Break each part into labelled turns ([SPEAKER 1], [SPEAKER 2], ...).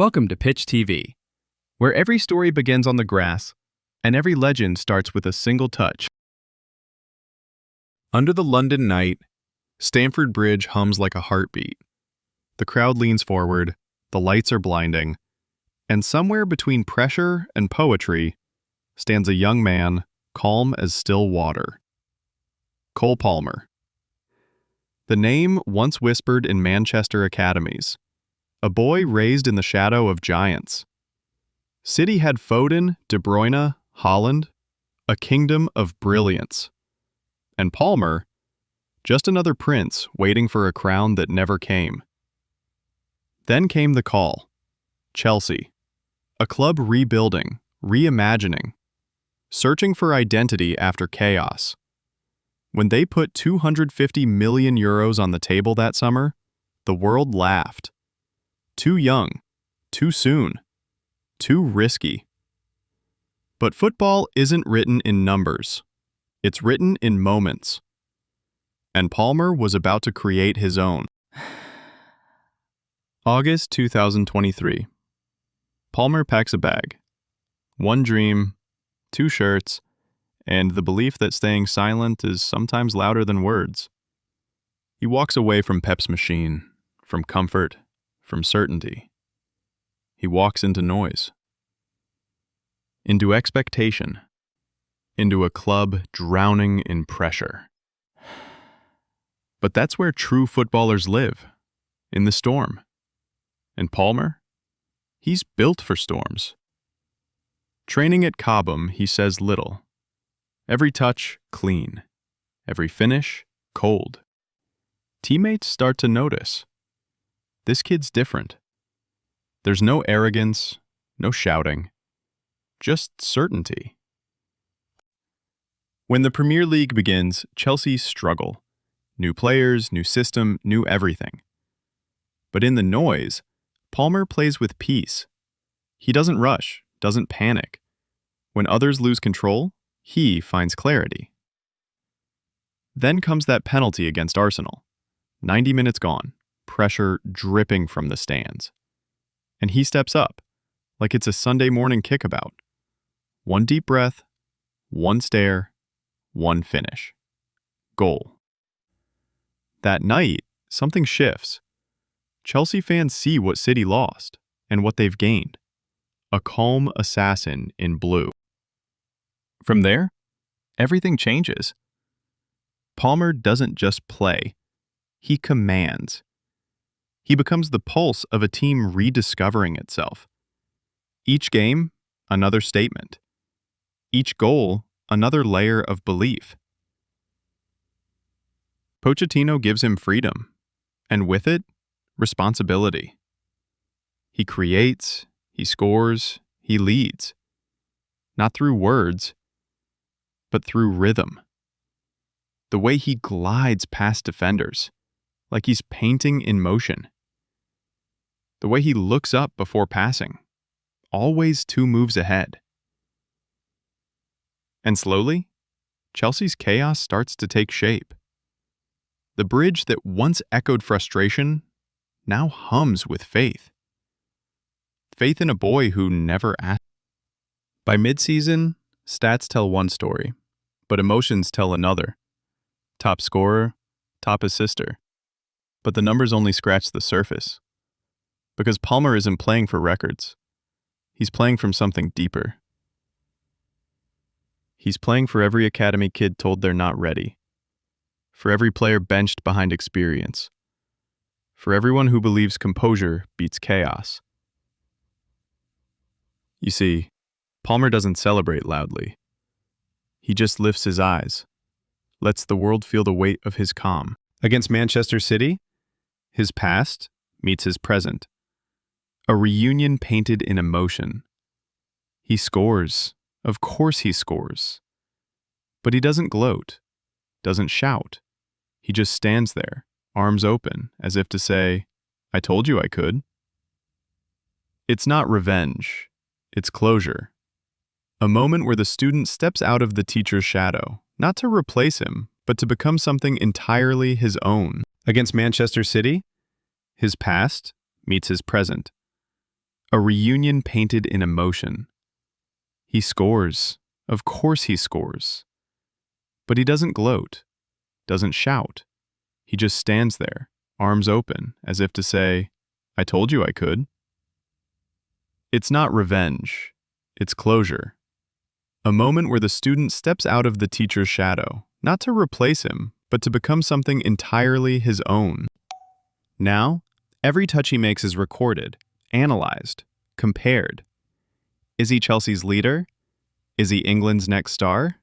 [SPEAKER 1] Welcome to Pitch TV, where every story begins on the grass and every legend starts with a single touch. Under the London night, Stamford Bridge hums like a heartbeat. The crowd leans forward, the lights are blinding, and somewhere between pressure and poetry stands a young man, calm as still water. Cole Palmer. The name once whispered in Manchester academies, a boy raised in the shadow of giants. City had Foden, De Bruyne, Holland, a kingdom of brilliance. And Palmer, just another prince waiting for a crown that never came. Then came the call. Chelsea, a club rebuilding, reimagining, searching for identity after chaos. When they put €250 million on the table that summer, the world laughed. Too young, too soon, too risky. But football isn't written in numbers. It's written in moments. And Palmer was about to create his own. August 2023. Palmer packs a bag. One dream, two shirts, and the belief that staying silent is sometimes louder than words. He walks away from Pep's machine, from comfort, from certainty. He walks into noise. Into expectation. Into a club drowning in pressure. But that's where true footballers live, in the storm. And Palmer? He's built for storms. Training at Cobham, he says little. Every touch, clean. Every finish, cold. Teammates start to notice. This kid's different. There's no arrogance, no shouting. Just certainty. When the Premier League begins, Chelsea struggle. New players, new system, new everything. But in the noise, Palmer plays with peace. He doesn't rush, doesn't panic. When others lose control, he finds clarity. Then comes that penalty against Arsenal. 90 minutes gone, pressure dripping from the stands. And he steps up, like it's a Sunday morning kickabout. One deep breath, one stare, one finish. Goal. That night, something shifts. Chelsea fans see what City lost and what they've gained. A calm assassin in blue. From there, everything changes. Palmer doesn't just play. He commands. He becomes the pulse of a team rediscovering itself. Each game, another statement. Each goal, another layer of belief. Pochettino gives him freedom, and with it, responsibility. He creates, he scores, he leads. Not through words, but through rhythm. The way he glides past defenders, like he's painting in motion. The way he looks up before passing, always 2 moves ahead. And slowly, Chelsea's chaos starts to take shape. The bridge that once echoed frustration now hums with faith. Faith in a boy who never asked. By mid-season, stats tell one story, but emotions tell another. Top scorer, top assister. But the numbers only scratch the surface. Because Palmer isn't playing for records. He's playing from something deeper. He's playing for every academy kid told they're not ready. For every player benched behind experience. For everyone who believes composure beats chaos. You see, Palmer doesn't celebrate loudly. He just lifts his eyes, lets the world feel the weight of his calm. Against Manchester City, his past meets his present. A reunion painted in emotion. He scores. Of course he scores. But he doesn't gloat, doesn't shout. He just stands there, arms open, as if to say, I told you I could. It's not revenge. It's closure. A moment where the student steps out of the teacher's shadow, not to replace him, but to become something entirely his own. Against Manchester City, his past meets his present. A reunion painted in emotion. He scores. Of course he scores. But he doesn't gloat, doesn't shout. He just stands there, arms open, as if to say, "I told you I could." It's not revenge. It's closure. A moment where the student steps out of the teacher's shadow, not to replace him, but to become something entirely his own. Now, every touch he makes is recorded, analyzed, compared. Is he Chelsea's leader? Is he England's next star?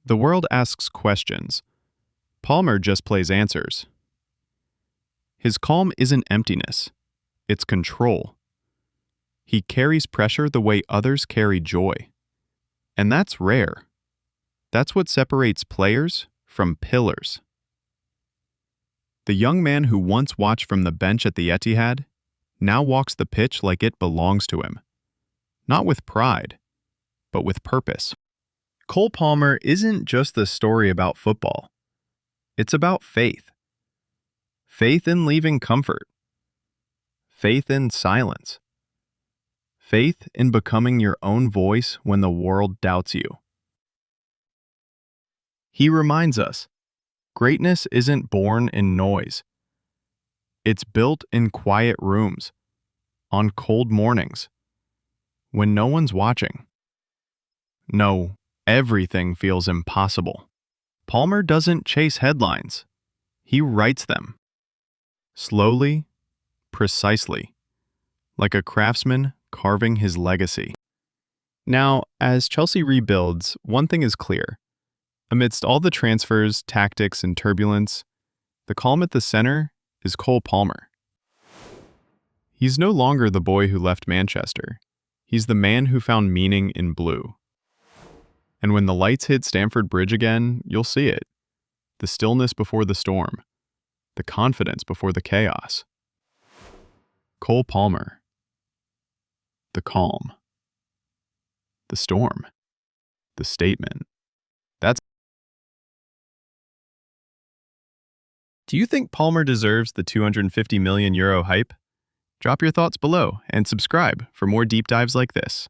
[SPEAKER 1] The world asks questions. Palmer just plays answers. His calm isn't emptiness. It's control. He carries pressure the way others carry joy. And that's rare. That's what separates players from pillars. The young man who once watched from the bench at the Etihad now walks the pitch like it belongs to him. Not with pride, but with purpose. Cole Palmer isn't just the story about football. It's about faith. Faith in leaving comfort. Faith in silence. Faith in becoming your own voice when the world doubts you. He reminds us, greatness isn't born in noise. It's built in quiet rooms, on cold mornings, when no one's watching. No, everything feels impossible. Palmer doesn't chase headlines. He writes them. Slowly, precisely, like a craftsman carving his legacy. Now, as Chelsea rebuilds, one thing is clear. Amidst all the transfers, tactics, and turbulence, the calm at the center is Cole Palmer. He's no longer the boy who left Manchester. He's the man who found meaning in blue. And when the lights hit Stamford Bridge again, you'll see it. The stillness before the storm. The confidence before the chaos. Cole Palmer. The calm. The storm. The statement. Do you think Palmer deserves the €250 million hype? Drop your thoughts below and subscribe for more deep dives like this.